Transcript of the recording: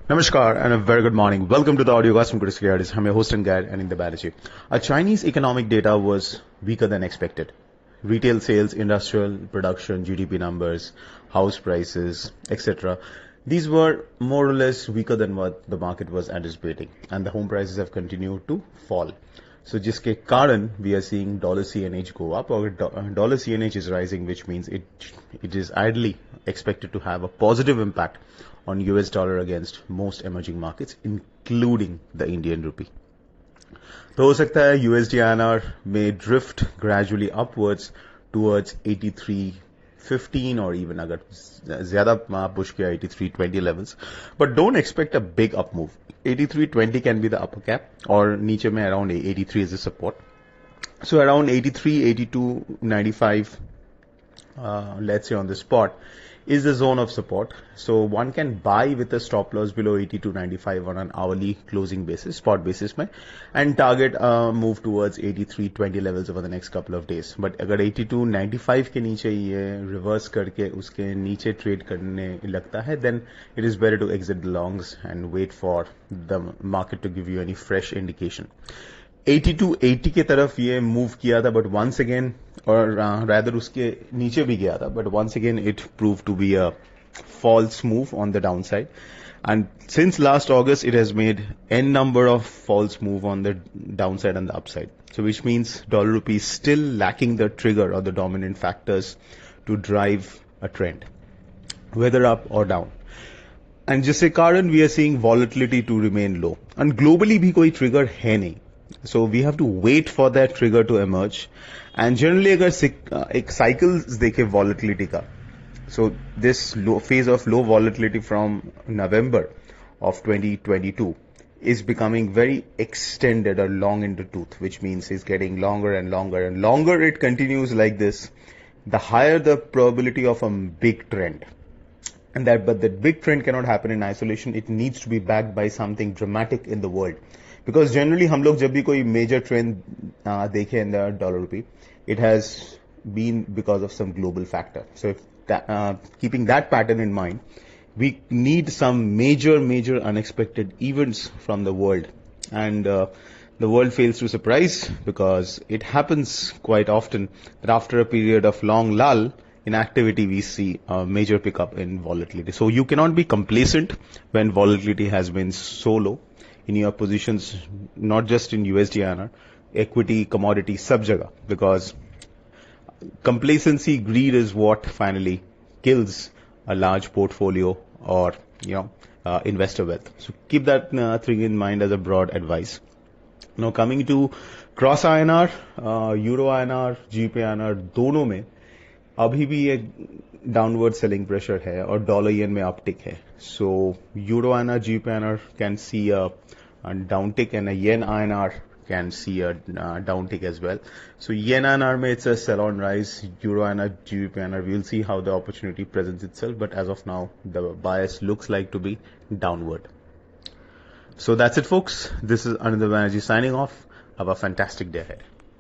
Namaskar and a very good morning. Welcome to the audiocast from Kotak Securities. I'm your host and guide, Anindya Banerjee. Chinese economic data was weaker than expected. Retail sales, industrial production, GDP numbers, house prices, etc. These were more or less weaker than what the market was anticipating, and the home prices have continued to fall. So जिसके कारण we are seeing dollar CNH go up, or dollar CNH is rising, which means it is ideally expected to have a positive impact on US dollar against most emerging markets, including the Indian rupee. तो हो सकता है USDINR may drift gradually upwards towards 83.15 or even अगर ज़्यादा push किया 83.20 levels, but don't expect a big up move. 83.20 can be the upper cap, और नीचे में around 83 is the support. So around 83, 82, 95, let's say on the spot, is the zone of support. So one can buy with a stop loss below 82.95 on an hourly closing basis, spot basis में, and target move towards 83.20 levels over the next couple of days. But अगर 82.95 के नीचे ये reverse करके उसके नीचे trade करने लगता है, then it is better to exit the longs and wait for the market to give you any fresh indication. 8280 के तरफ ये मूव किया था, बट वंस अगेन, और रादर उसके नीचे भी गया था, but once again it prove to be a false move on the downside. And since last August, it has made n number of false move on the downside and the upside. So which means dollar rupee is still lacking the trigger or the dominant factors to drive a trend, whether up or down. And जिसके कारण we are seeing volatility to remain low. And globally भी कोई trigger है नहीं. So we have to wait for that trigger to emerge. And generally अगर एक cycles देखे volatility का, so this phase of low volatility from November of 2022 is becoming very extended or long in the tooth, which means it's getting longer and longer and longer. It continues like this, the higher the probability of a big trend. But that big trend cannot happen in isolation. It needs to be backed by something dramatic in the world. Because generally हम लोग जब भी कोई major trend देखे in the dollar rupee, it has been because of some global factor. So if keeping that pattern in mind, we need some major unexpected events from the world, and the world fails to surprise, because it happens quite often that after a period of long lull in activity, we see a major pickup in volatility. So you cannot be complacent when volatility has been so low in your positions, not just in USDINR, equity, commodity, sab jagah, because complacency, greed is what finally kills a large portfolio or investor wealth. So keep that thing in mind as a broad advice. Now coming to cross INR, Euro INR, GBP INR, दोनों में अभी भी एक downward selling pressure है और dollar yen में uptick है. So euro INR, GBP INR can see a downtick, and a yen INR can see a downtick as well. So yen INR में it's a sell on rise, euro INR, GBP INR, we'll see how the opportunity presents itself, but as of now the bias looks like to be downward. So that's it, folks. This is Anindya Banerjee signing off. Have a fantastic day ahead.